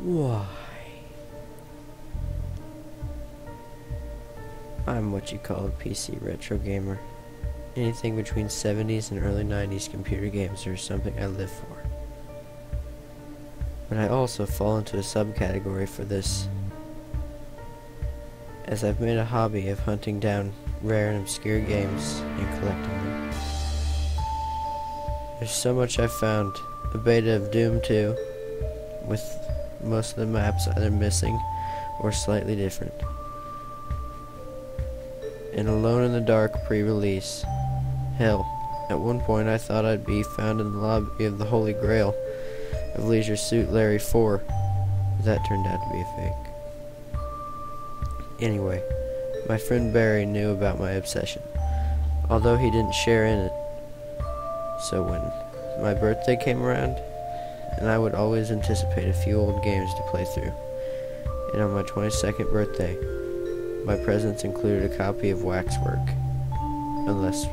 Why? I'm what you call a PC retro gamer. Anything between 70s and early 90s computer games are something I live for. But I also fall into a subcategory for this, as I've made a hobby of hunting down rare and obscure games and collecting them. There's so much I've found. A beta of Doom 2, with most of the maps either missing or slightly different. An Alone in the Dark pre-release. Hell, at one point I thought I'd be found in the lobby of the Holy Grail of Leisure Suit Larry 4, but that turned out to be a fake. Anyway, my friend Barry knew about my obsession, although he didn't share in it. So when my birthday came around, and I would always anticipate a few old games to play through, and on my 22nd birthday, my presents included a copy of Waxwork, unless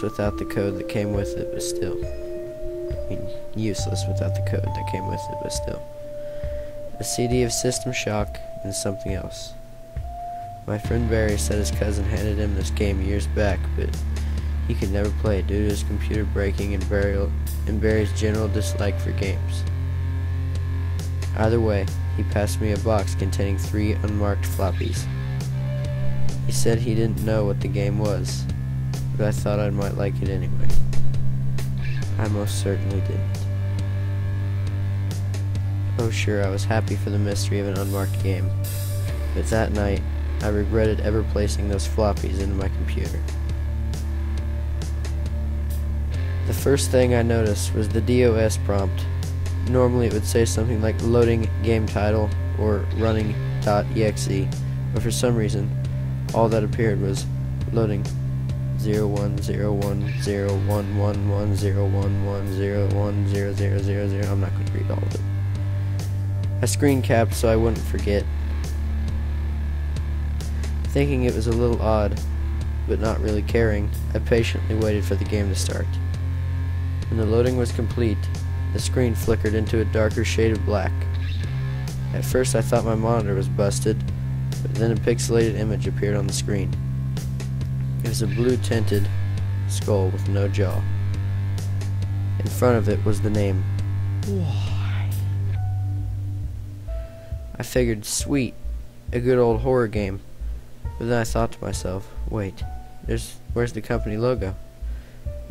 without the code that came with it, but still. I mean, useless without the code that came with it, but still. A CD of System Shock and something else. My friend Barry said his cousin handed him this game years back, but he could never play it due to his computer breaking and Barry's general dislike for games. Either way, he passed me a box containing 3 unmarked floppies. He said he didn't know what the game was, but I thought I might like it anyway. I most certainly didn't. Oh sure, I was happy for the mystery of an unmarked game, but that night, I regretted ever placing those floppies into my computer. The first thing I noticed was the DOS prompt. Normally it would say something like loading game title or running.exe, but for some reason, all that appeared was loading 0101011101101000. I'm not going to read all of it. I screen capped so I wouldn't forget. Thinking it was a little odd, but not really caring, I patiently waited for the game to start. When the loading was complete, the screen flickered into a darker shade of black. At first I thought my monitor was busted, but then a pixelated image appeared on the screen. It was a blue-tinted skull with no jaw. In front of it was the name. Why? I figured, sweet, a good old horror game. But then I thought to myself, wait, where's the company logo?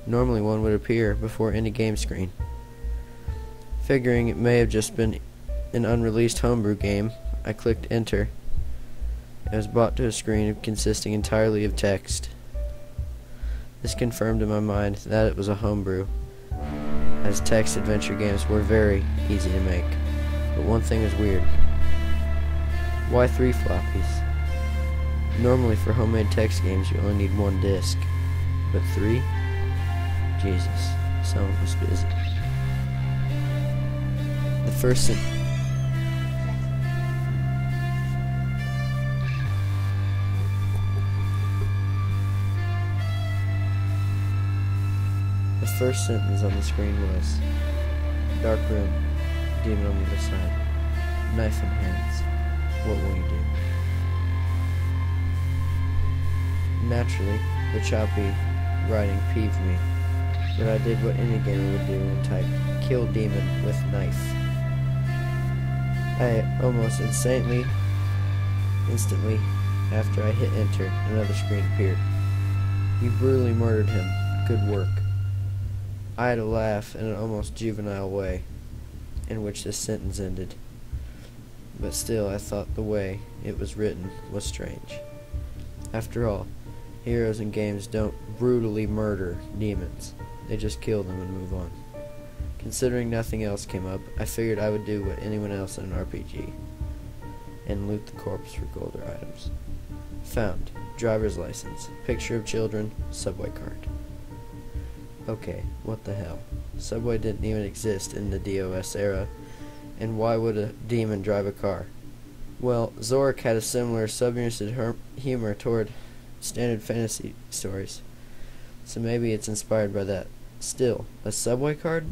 Normally one would appear before any game screen. Figuring it may have just been an unreleased homebrew game, I clicked enter. It was brought to a screen consisting entirely of text. This confirmed in my mind that it was a homebrew, as text adventure games were very easy to make. But one thing was weird. Why 3 floppies? Normally for homemade text games you only need 1 disc, but 3? Jesus, someone was busy. The first sentence on the screen was, dark room, demon on the other side, knife in hands, what will you do? Naturally, the choppy writing peeved me, but I did what any gamer would do and typed, kill demon with knife. I almost instantly, after I hit enter, another screen appeared. You brutally murdered him. Good work. I had a laugh in an almost juvenile way, in which this sentence ended. But still, I thought the way it was written was strange. After all, heroes in games don't brutally murder demons. They just kill them and move on. Considering nothing else came up, I figured I would do what anyone else in an RPG, and loot the corpse for gold or items. Found. Driver's license. Picture of children. Subway card. Okay, what the hell? Subway didn't even exist in the DOS era, and why would a demon drive a car? Well, Zork had a similar subversive humor toward standard fantasy stories, so maybe it's inspired by that. Still, a subway card?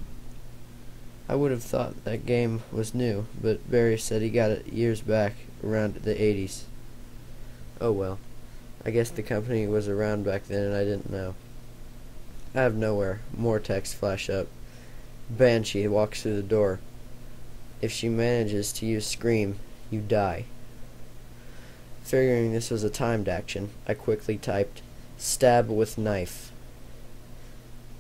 I would have thought that game was new, but Barry said he got it years back, around the 80s. Oh well. I guess the company was around back then and I didn't know. Out of nowhere, more texts flash up. Banshee walks through the door. If she manages to use Scream, you die. Figuring this was a timed action, I quickly typed, "Stab with knife."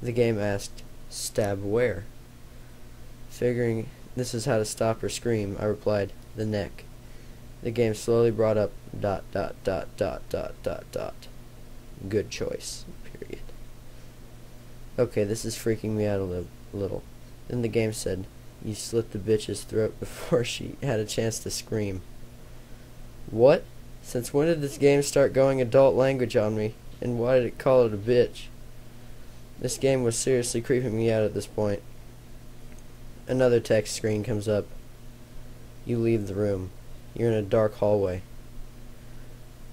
The game asked, "Stab where?" Figuring this is how to stop her scream, I replied, "The neck." The game slowly brought up ... Good choice. Period. Okay, this is freaking me out a little. Then the game said, "You slit the bitch's throat before she had a chance to scream." What? Since when did this game start going adult language on me? And why did it call it a bitch? This game was seriously creeping me out at this point. Another text screen comes up. You leave the room. You're in a dark hallway.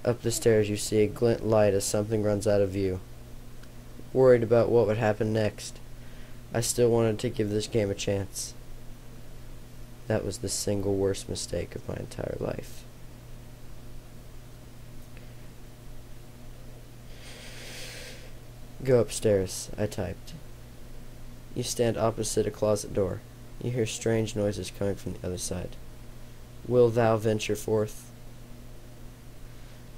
Up the stairs you see a glint light as something runs out of view. Worried about what would happen next, I still wanted to give this game a chance. That was the single worst mistake of my entire life. Go upstairs, I typed. You stand opposite a closet door. You hear strange noises coming from the other side. Will thou venture forth?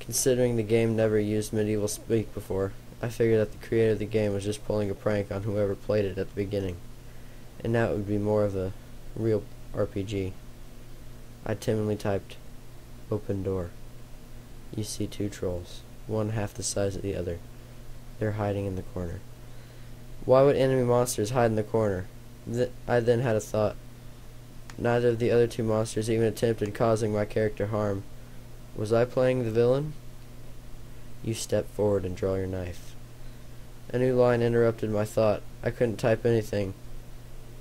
Considering the game never used medieval speak before, I figured that the creator of the game was just pulling a prank on whoever played it at the beginning, and now it would be more of a real RPG. I timidly typed, "Open door." You see two trolls, one half the size of the other. They're hiding in the corner. Why would enemy monsters hide in the corner? I then had a thought. Neither of the other two monsters even attempted causing my character harm. Was I playing the villain? You step forward and draw your knife. A new line interrupted my thought. I couldn't type anything.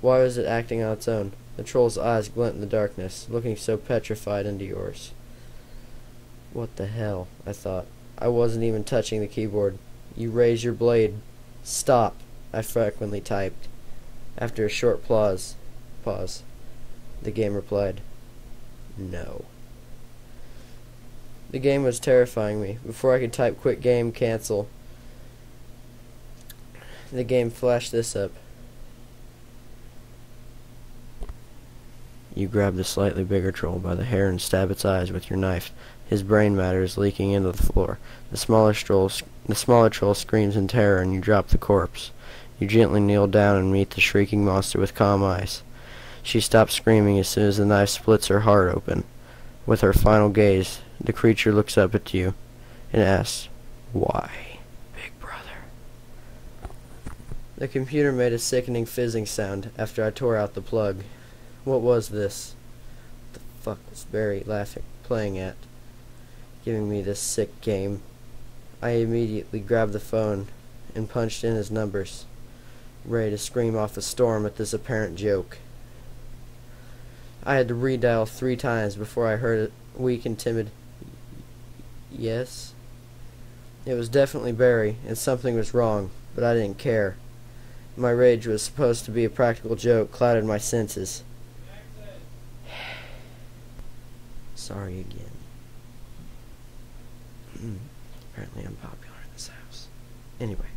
Why was it acting on its own? The troll's eyes glint in the darkness, looking so petrified into yours. What the hell? I thought. I wasn't even touching the keyboard. You raise your blade. Stop, I frequently typed. After a short pause, the game replied, "No." The game was terrifying me. Before I could type "quit game, cancel," the game flashed this up. You grab the slightly bigger troll by the hair and stab its eyes with your knife. His brain matter is leaking into the floor. The smaller troll screams in terror, and you drop the corpse. You gently kneel down and meet the shrieking monster with calm eyes. She stops screaming as soon as the knife splits her heart open. With her final gaze, the creature looks up at you and asks, "Why, big brother?" The computer made a sickening fizzing sound after I tore out the plug. What was this? What the fuck was Barry playing at? Giving me this sick game. I immediately grabbed the phone and punched in his numbers, ready to scream off a storm at this apparent joke. I had to redial 3 times before I heard a weak and timid yes. It was definitely Barry, and something was wrong, but I didn't care. My rage was supposed to be a practical joke, clouded my senses. Sorry again. Apparently I'm popular in this house. Anyway.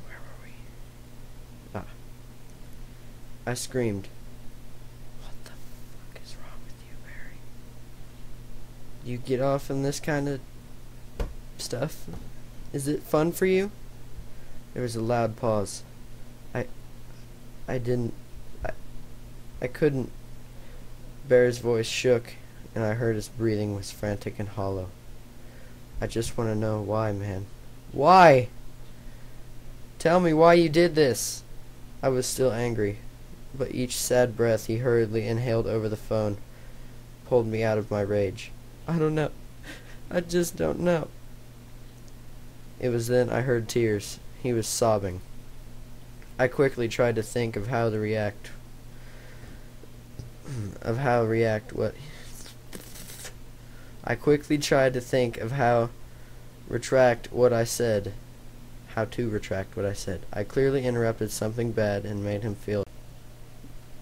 Where were we? I screamed. What the fuck is wrong with you, Barry? You get off on this kind of stuff? Is it fun for you? There was a loud pause. I couldn't. Barry's voice shook, and I heard his breathing was frantic and hollow. I just want to know why, man. Why? Tell me why you did this. I was still angry, but each sad breath he hurriedly inhaled over the phone pulled me out of my rage. I don't know. I just don't know. It was then I heard tears. He was sobbing. I quickly tried to think of how to react. I quickly tried to think of how retract what I said. how to retract what I said. I clearly interrupted something bad and made him feel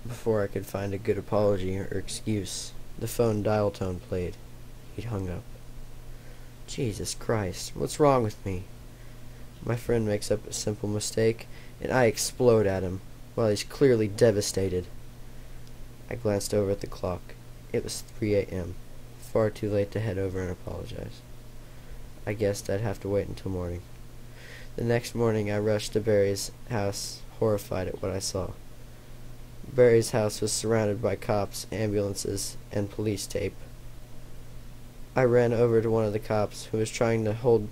before I could find a good apology or excuse. The phone dial tone played. He'd hung up. Jesus Christ, what's wrong with me? My friend makes up a simple mistake, and I explode at him, while he's clearly devastated. I glanced over at the clock. It was 3 a.m. Far too late to head over and apologize. I guessed I'd have to wait until morning. The next morning I rushed to Barry's house, horrified at what I saw. Barry's house was surrounded by cops, ambulances, and police tape. I ran over to one of the cops, who was trying to hold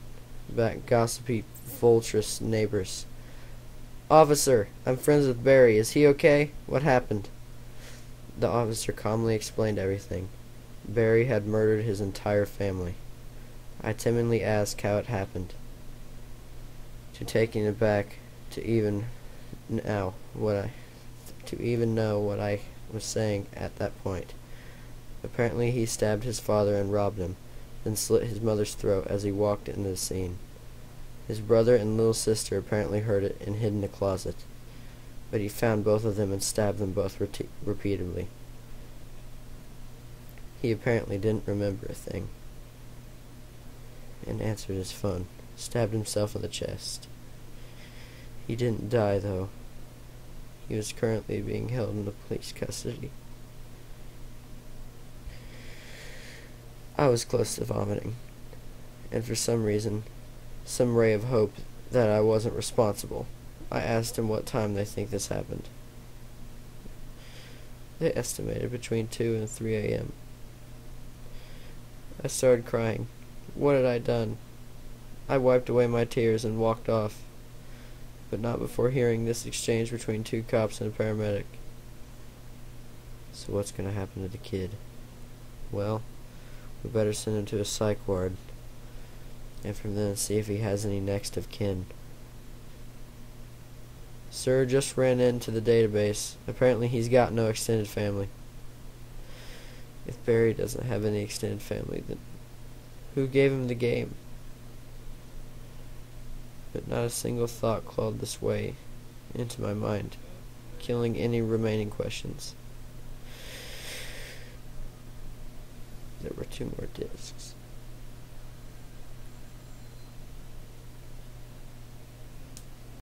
back gossipy, vulturous neighbors. "Officer, I'm friends with Barry. Is he okay? What happened?" The officer calmly explained everything. Barry had murdered his entire family. I timidly asked how it happened. Too taken aback to even know what I was saying at that point. Apparently he stabbed his father and robbed him, then slit his mother's throat as he walked into the scene. His brother and little sister apparently heard it and hid in a closet, but he found both of them and stabbed them both repeatedly. He apparently didn't remember a thing, and answered his phone. Stabbed himself in the chest. He didn't die, though. He was currently being held in the police custody. I was close to vomiting, and for some reason, some ray of hope that I wasn't responsible, I asked him what time they think this happened. They estimated between 2 and 3 a.m. I started crying. What had I done? I wiped away my tears and walked off, but not before hearing this exchange between two cops and a paramedic. So what's going to happen to the kid? Well, we better send him to a psych ward, and from then see if he has any next of kin. Sir just ran into the database. Apparently he's got no extended family. If Barry doesn't have any extended family, then who gave him the game? But not a single thought clawed this way into my mind, killing any remaining questions. There were 2 more discs.